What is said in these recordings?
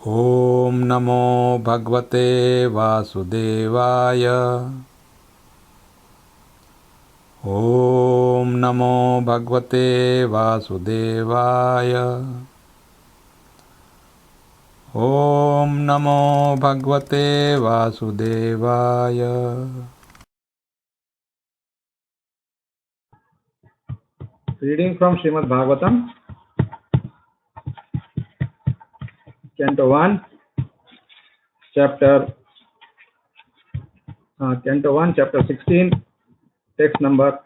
ओम नमो भगवते वासुदेवाय। ओम नमो भगवते वासुदेवाय। ओम नमो भगवते वासुदेवाय। Reading from Srimad Bhagavatam, Canto 1, Chapter 16, text number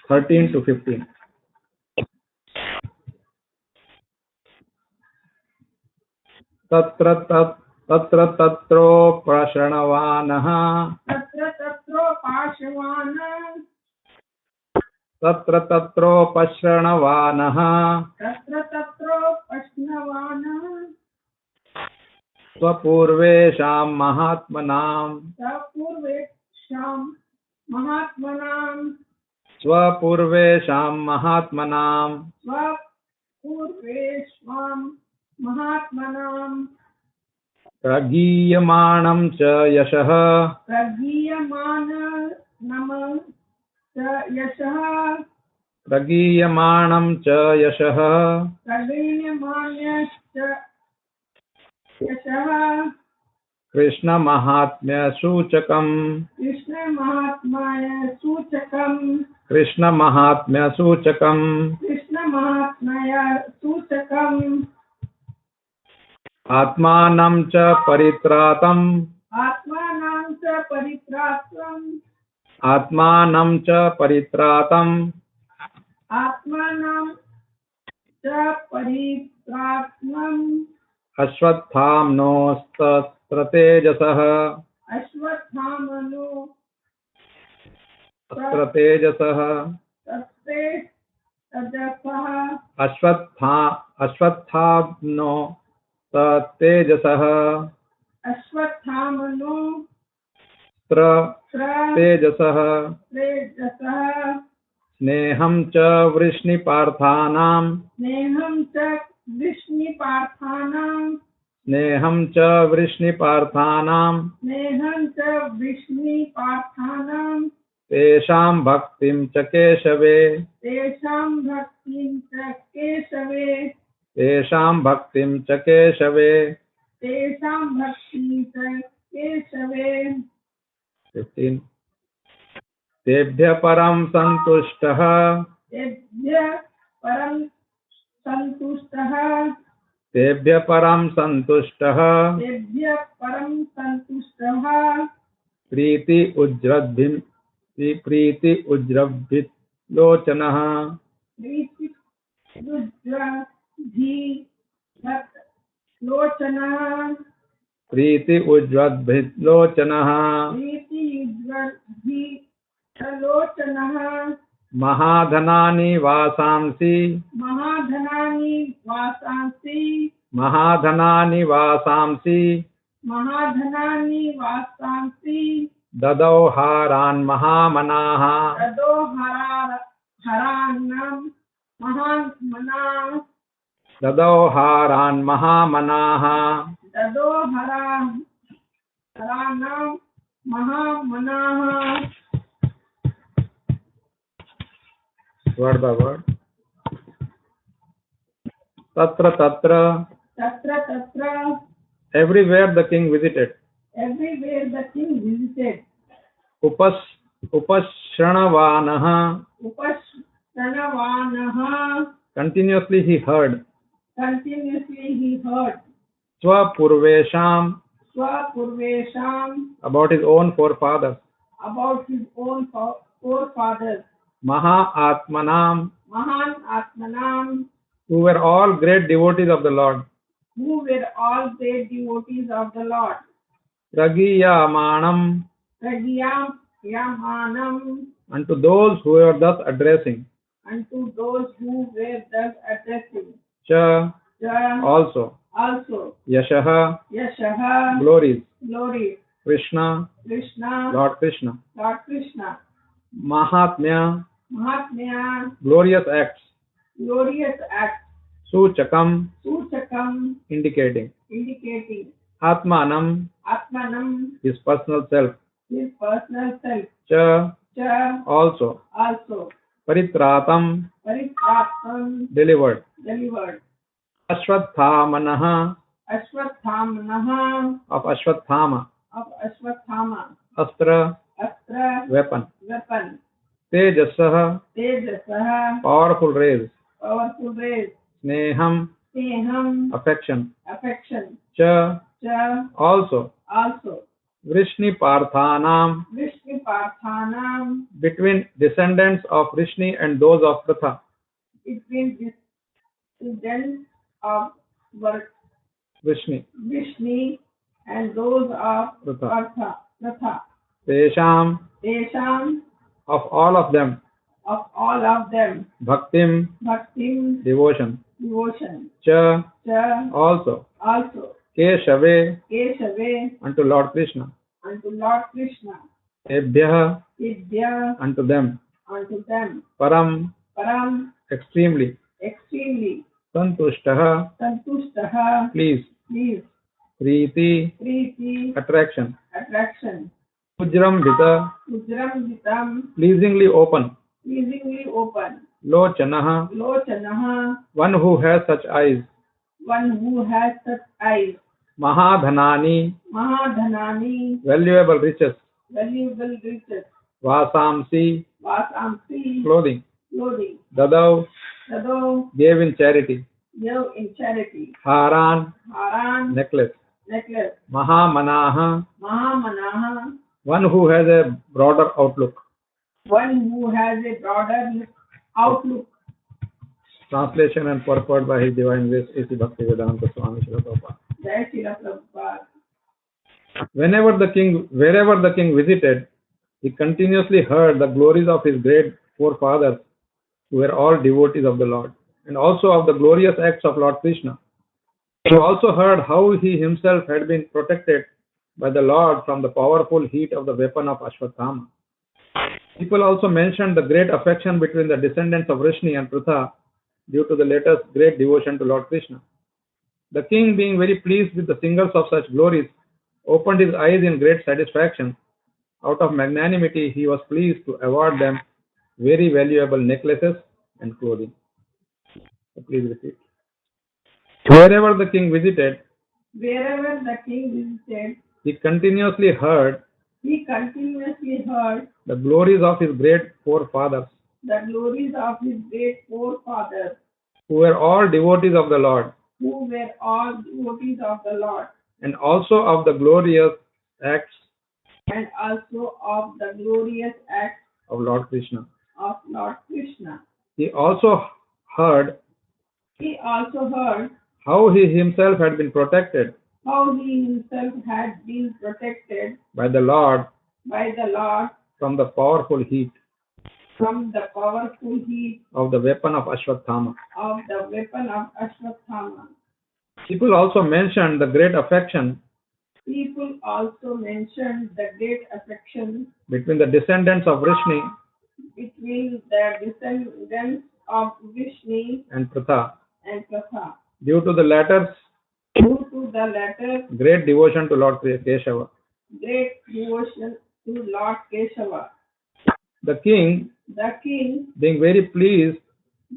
13 to 15. तत्र तत्रोपाश्रणवानः स्वपूर्वेषां महात्मनां प्रगीयमाणं च यशः कृष्णमाहात्म्य सूचकम् आत्मानं च परित्रातम् अश्वत्थाम्नोऽस्त्र तेजसः स्नेहं च वृष्णिपार्थानां तेषां भक्तिं च केशवे तेभ्य परं संतुष्टः प्रीति उज्रभिलोचनः महाधनानि वासांसि ददौ हारान् महामनाः word by word. तत्र everywhere the king visited. Upashranavaanah continuously he heard. Swapurvesham about his own forefathers. Mahatmanam who were all great devotees of the Lord. Pragiyamanam unto those who were thus addressing. Cha also. Yashaha glories. Krishna Lord Krishna. Mahatmya glorious acts. Suchakam indicating. indicating Atmanam, Atmanam, his personal self, his personal self, cha, cha, also, also, Paritratam, Paritratam, delivered, delivered, Ashwatthamaнаha, Ashwatthamaha, of Ashwatthama, of Ashwatthama, Astra, Astra, weapon, weapon, Tejasah, Tejasaha, powerful rays, powerful rays, Sneham, Sneham, affection, affection, cha, cha, also, also, Vrishni Parthanam, Vishnu Parthanam, between descendants of Vrishni and those of Pratha, between descendants of Vrishni, Vishnu and those of Pratha, Pratha, Tesham, Tesham, of all of them, of all of them, Bhaktim, Bhaktim, devotion, devotion, cha, cha, also, also, Keshave, Keshave, unto Lord Krishna, unto Lord Krishna, Tebhyah, Vidya, unto them, unto them, Param, Param, extremely, extremely, Santushtaha, Santushtaha, please, please, Preeti, Preeti, attraction, attraction, Ujram Vita, Ujram Vitam, pleasingly open, pleasingly open, Lochanaha, Lochanaha, one who has such eyes, one who has such eyes, Mahadhanani, Mahadhanani, valuable riches, valuable riches, Vasamsi, Vasamsi, clothing, clothing, Dadav, Sado, gave in charity, give in charity, Haran, Haran, necklace, necklace, Mahamanaha, Mahamanaha, one who has a broader outlook. one who has a broader outlook. Translation and purport by His Divine Grace A.C. Bhaktivedanta Swami Srila Prabhupada. Jai Srila Prabhupada. Wherever the king visited, he continuously heard the glories of his great forefathers, who were all devotees of the Lord, and also of the glorious acts of Lord Krishna. He also heard how he himself had been protected by the Lord from the powerful heat of the weapon of Ashwatthama. People also mentioned the great affection between the descendants of Vrishni and Pratha due to the latter's great devotion to Lord Krishna. The king, being very pleased with the singers of such glories, opened his eyes in great satisfaction. Out of magnanimity, he was pleased to award them very valuable necklaces and clothing. So please repeat. Wherever the king visited, Wherever the king visited, he continuously heard he continuously heard the glories of his great forefathers, the glories of his great forefathers, who were all devotees of the Lord, who were all devotees of the Lord, and also of the glorious acts and also of the glorious acts of Lord Krishna. of Lord Krishna. He also heard He also heard how he himself had been protected how he himself had been protected by the Lord by the Lord from the powerful heat from the powerful heat of the weapon of Ashwatthama. of the weapon of Ashwatthama. People also mentioned the great affection People also mentioned the great affection between the descendants of Vrishni between the descendants of Vishnu and Pratha and Pratha, due to the latter's due to the latter great devotion to Lord Keshava. great devotion to Lord Keshava. The king, The king, being very pleased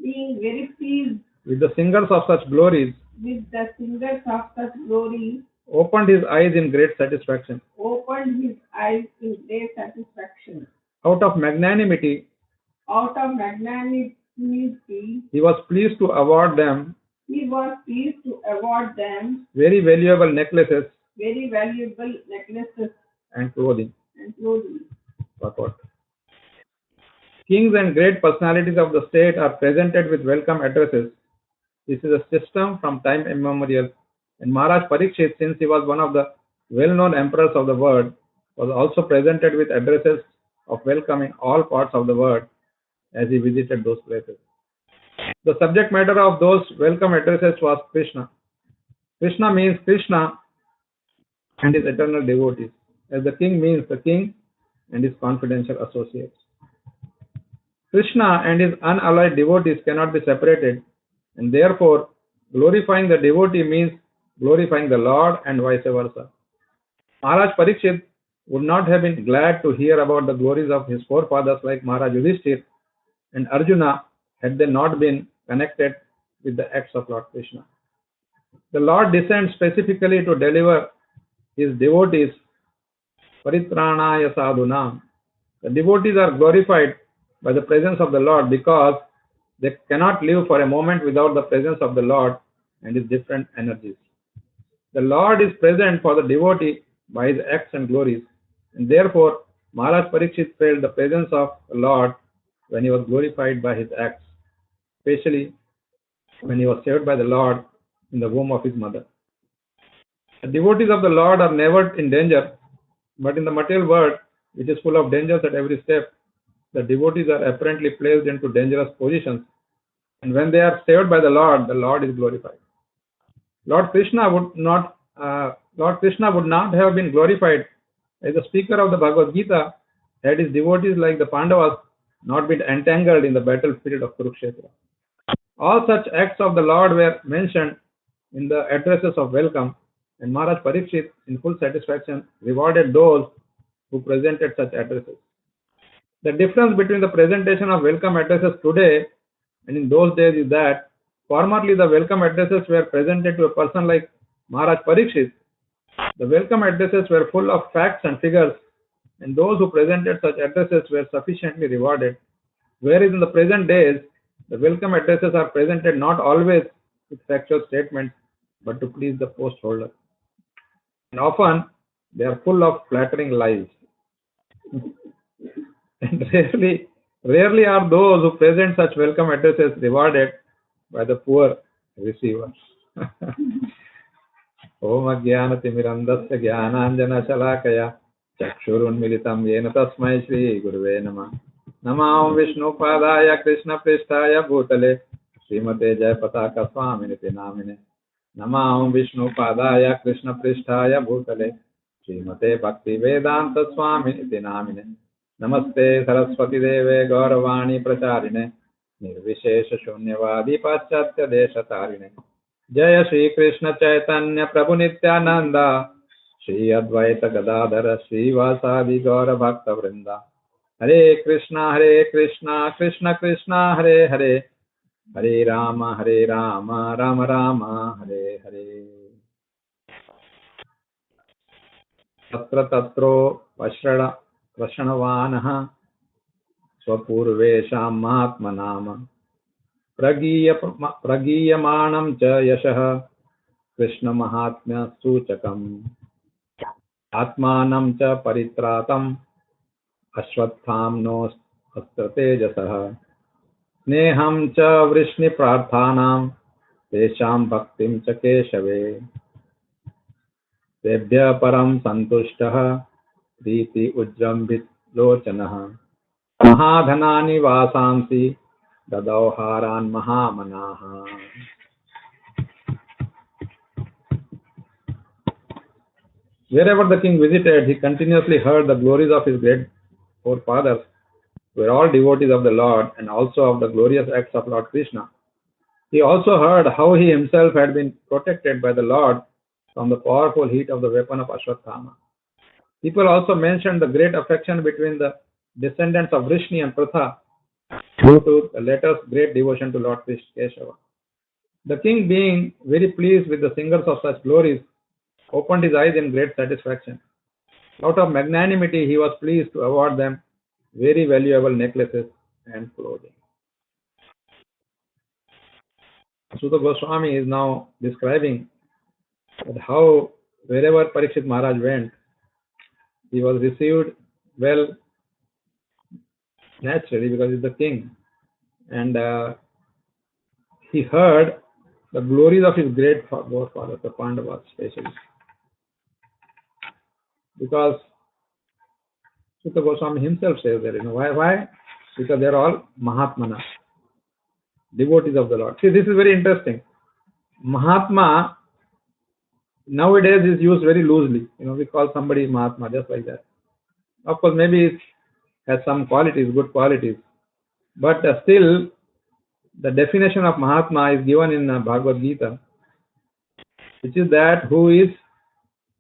being very pleased with the singers of such glories, with the singers of such glory, opened his eyes in great satisfaction. opened his eyes in great satisfaction. Out of magnanimity, Out of magnanimity, he was pleased to award them he was pleased to award them very valuable necklaces very valuable necklaces and clothing. and clothing. Purport. Kings and great personalities of the state are presented with welcome addresses. This is a system from time immemorial, and Maharaj Parikshit, since he was one of the well-known emperors of the world, was also presented with addresses of welcome in all parts of the world as he visited those places. The subject matter of those welcome addresses was Krishna. Krishna means Krishna and his eternal devotees, as the king means the king and his confidential associates. Krishna and his unalloyed devotees cannot be separated, and therefore glorifying the devotee means glorifying the Lord and vice versa. Maharaj Parikshit would not have been glad to hear about the glories of his forefathers like Maharaj Yudhishthir and Arjuna had they not been connected with the acts of Lord Krishna. The Lord descends specifically to deliver his devotees, Paritranaya Sadhunam. The devotees are glorified by the presence of the Lord because they cannot live for a moment without the presence of the Lord and his different energies. The Lord is present for the devotee by his acts and glories, and therefore Maharaj Parikshit felt the presence of the Lord when he was glorified by his acts, especially when he was saved by the Lord in the womb of his mother. The devotees of the Lord are never in danger, but in the material world, which is full of dangers at every step, the devotees are apparently placed into dangerous positions, and when they are saved by the Lord is glorified. Lord Krishna would not have been glorified as the speaker of the Bhagavad Gita had his devotees like the Pandavas not been entangled in the battlefield of Kurukshetra. All such acts of the Lord were mentioned in the addresses of welcome, and Maharaj Parikshit, in full satisfaction, rewarded those who presented such addresses. The difference between the presentation of welcome addresses today and in those days is that formerly the welcome addresses were presented to a person like Maharaj Parikshit. The welcome addresses were full of facts and figures, and those who presented such addresses were sufficiently rewarded. Whereas in the present days, the welcome addresses are presented not always with factual statements, but to please the post holder. And often they are full of flattering lies. And rarely are those who present such welcome addresses rewarded by the poor receiver. Om Ajnanatimirandasya Jnananjana Shalakaya Chakshurunmilitam Yena Tasmai Shri Guruve Namah. Namah Vishnu Padaya Krishna Pristhaya Bhutale Srimate Jayapataka Swaminiti Namine. Namah Vishnu Padaya Krishna Pristhaya Bhutale Srimate Bhakti Vedanta Swaminiti Namine. Namaste Saraswati Deve Gauravani Pracharine Nirvishesha Shunyavadi Paschatya Deshatarine. Jaya Shri Krishna Chaitanya Prabhu Nityananda Shri Advaita Gadadhara Shri Vasadi Gaura Bhakta Vrinda. Hare Krishna Krishna Krishna Hare Hare Hare Rama Rama Rama Hare Hare. Tatra Tatro Vashranavanah Swapurvesham Mahatmanam Pragiyamanam cha yashah Krishna Mahatmya Suchakam Atmanam cha Paritratam Ashwattham Astratejasah Sneham cha Vrishni Prarthanam Tesham Bhaktim cha Keshave Tebhya Param Santushtah Priti Ujjambit Lochanah Mahadhanani Vasansi Dadauharan Mahamanaha. Wherever the king visited, he continuously heard the glories of his great forefathers, who were all devotees of the Lord and also of the glorious acts of Lord Krishna. He also heard how he himself had been protected by the Lord from the powerful heat of the weapon of Ashwatthama. People also mentioned the great affection between the descendants of Vrishni and Pratha due to the latter's great devotion to Lord Keshava. The king, being very pleased with the singers of such glories, opened his eyes in great satisfaction. Out of magnanimity, he was pleased to award them very valuable necklaces and clothing. Suta Goswami is now describing that how wherever Parikshit Maharaj went, he was received well naturally because he is the king. And he heard the glories of his great forefathers, the Pandavas especially. Because Suta Goswami himself says that, why? Because they are all Mahatmana, devotees of the Lord. See, this is very interesting. Mahatma nowadays is used very loosely. We call somebody Mahatma just like that. Of course, maybe it has some qualities, good qualities. But still, the definition of Mahatma is given in Bhagavad Gita. which is that who is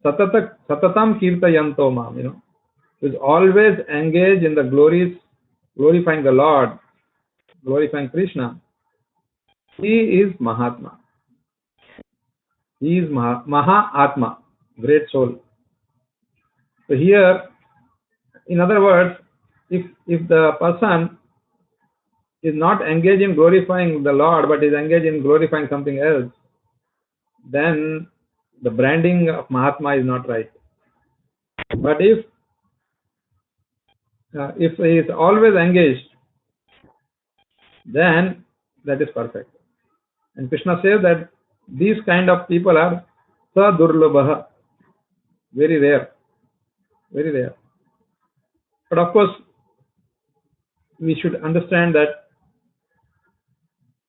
satatam kirtayanto mam, who is always engaged in the glories, glorifying the Lord, glorifying Krishna. He is Mahatma. He is Mahatma, great soul. So here, in other words, if the person is not engaged in glorifying the Lord, but is engaged in glorifying something else, then the branding of Mahatma is not right. But if he is always engaged, then that is perfect. And Krishna says that these kind of people are sadurlabha, very rare, very rare. But of course, we should understand that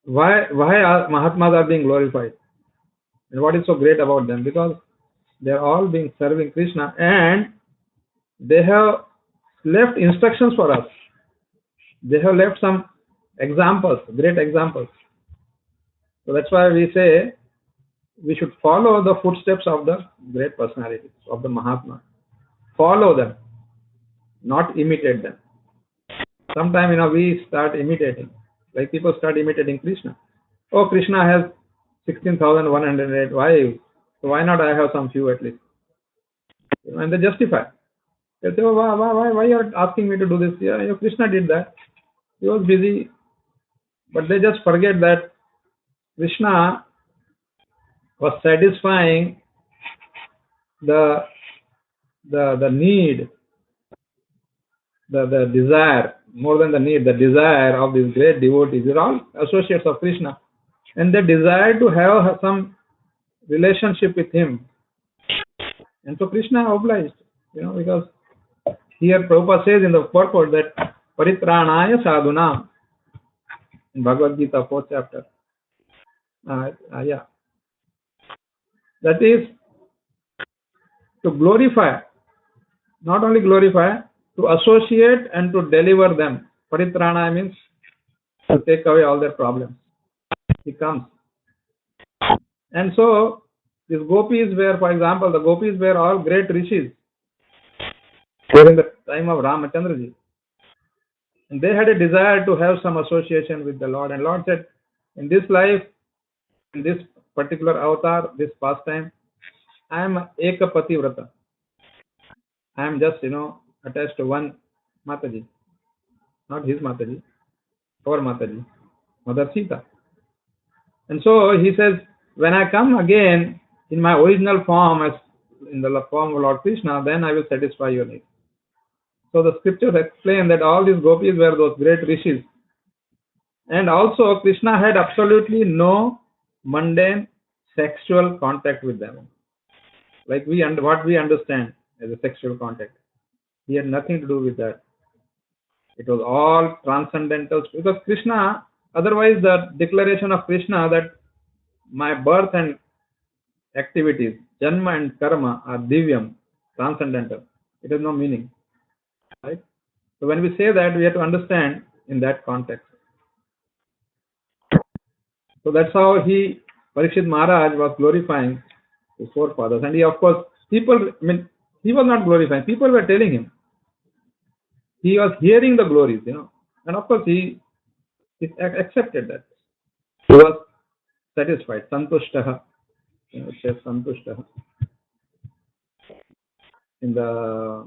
why Mahatmas are being glorified and what is so great about them, because they are all being serving Krishna and they have left instructions for us. They have left some examples, great examples. So that's why we say we should follow the footsteps of the great personalities, of the Mahatma. Follow them, not imitate them. Sometimes, we start imitating. Like people start imitating Krishna. Oh, Krishna has 16,108 wives. So why not I have some few at least? And they justify. They say, oh, why you are asking me to do this? Yeah, Krishna did that. He was busy. But they just forget that Krishna was satisfying the need, the desire, more than the need, the desire of these great devotees. They're all associates of Krishna. And they desire to have some relationship with him. And so Krishna obliged, because here Prabhupada says in the purport that Paritranaya Sadhuna in Bhagavad Gita, 4th chapter. That is to glorify, not only glorify, to associate and to deliver them. Paritranaya means to take away all their problems. He comes. And so, these gopis were, for example, the gopis were all great rishis during the time of Ramachandraji. And they had a desire to have some association with the Lord. And Lord said, in this life, in this particular avatar, this pastime, I am Ekapati Vrata. I am just, attached to one Mataji. Not his Mataji, our Mataji, Mother Sita. And so he says, when I come again in my original form, as in the form of Lord Krishna, then I will satisfy your needs. So the scriptures explain that all these gopis were those great rishis. And also Krishna had absolutely no mundane sexual contact with them. Like what we understand as a sexual contact. He had nothing to do with that. It was all transcendental. Because Krishna, otherwise the declaration of Krishna that my birth and activities, janma and karma, are divyam, transcendental. It has no meaning. Right? So when we say that, we have to understand in that context. So that's how Parikshit Maharaj was glorifying his forefathers. And he, of course, he was not glorifying. People were telling him. He was hearing the glories, And of course, he accepted that. He was satisfied. Santushtaha. It says Santushtaha. In the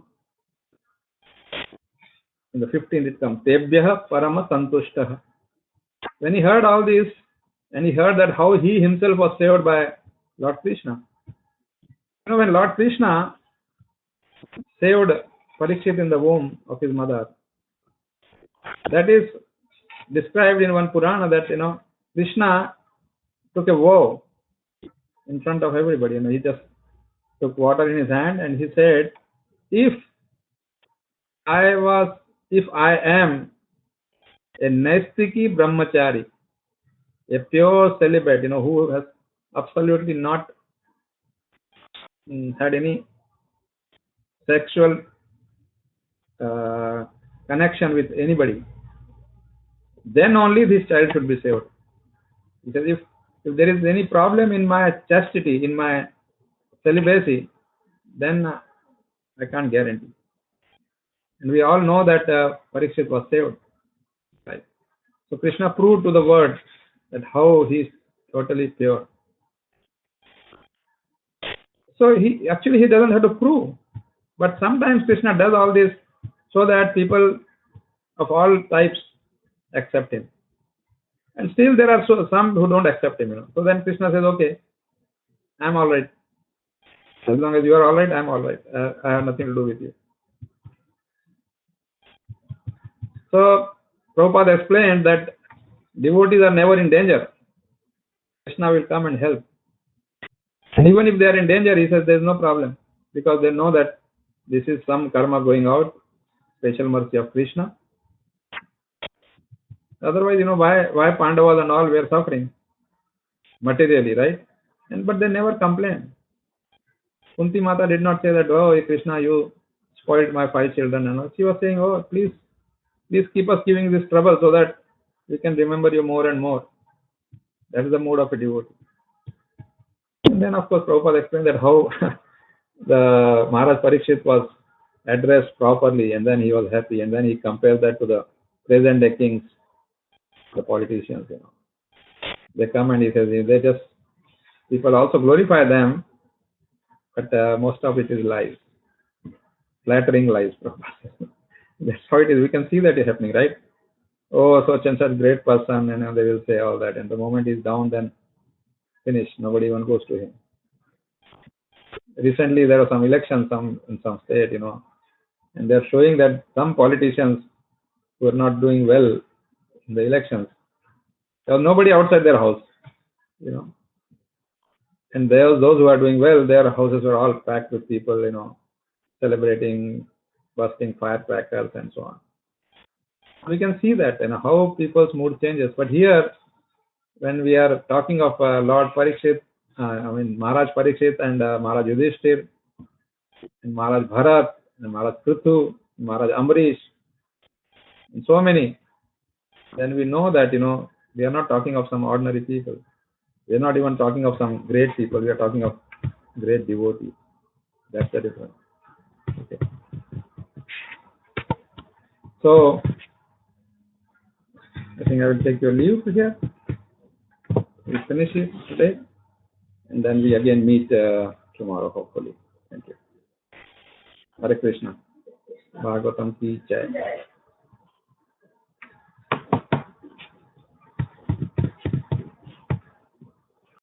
15th it comes. Tebhyaha Parama Santushtaha. When he heard all this, and he heard that how he himself was saved by Lord Krishna. When Lord Krishna saved Parikshit in the womb of his mother, that is described in one Purana that, Krishna took a vow in front of everybody. He just took water in his hand and he said, if I am a Naistiki Brahmachari, a pure celibate, who has absolutely not had any sexual connection with anybody, then only this child should be saved. Because If there is any problem in my chastity, in my celibacy, then I can't guarantee. And we all know that Parikshit was saved. Right? So Krishna proved to the world that how he is totally pure. So he doesn't have to prove. But sometimes Krishna does all this so that people of all types accept him. And still there are some who don't accept him. So then Krishna says, okay, I'm all right. As long as you are all right, I'm all right. I have nothing to do with you. So Prabhupada explained that devotees are never in danger. Krishna will come and help. And even if they are in danger, he says there is no problem, because they know that this is some karma going out, special mercy of Krishna. Otherwise, why Pandavas and all were suffering materially, right? But they never complained. Kunti Mata did not say that, oh Krishna, you spoiled my 5 children. And all. She was saying, oh, please keep us giving this trouble so that we can remember you more and more. That is the mood of a devotee. And then, of course, Prabhupada explained that how the Maharaj Parikshit was addressed properly, and then he was happy, and then he compared that to the present day kings, the politicians. They come and he says, people also glorify them, but most of it is lies, flattering lies. That's how it is. We can see that is happening, right? Oh, such and such great person, and they will say all that. And the moment he's down, then finish. Nobody even goes to him. Recently, there were some elections in some state, and they're showing that some politicians who are not doing well in the elections, there was nobody outside their house, and those who are doing well, their houses were all packed with people, celebrating, busting firecrackers and so on. We can see that, how people's mood changes. But here, when we are talking of Lord Parikshit, Maharaj Parikshit and Maharaj Yudhishthir, and Maharaj Bharat, and Maharaj Prithu, and Maharaj Amrish, and so many, then we know that, we are not talking of some ordinary people. We are not even talking of some great people. We are talking of great devotees. That's the difference. Okay. So, I think I will take your leave here. We'll finish it today, and then we again meet tomorrow, hopefully. Thank you. Hare Krishna. Bhagavatam ki jai.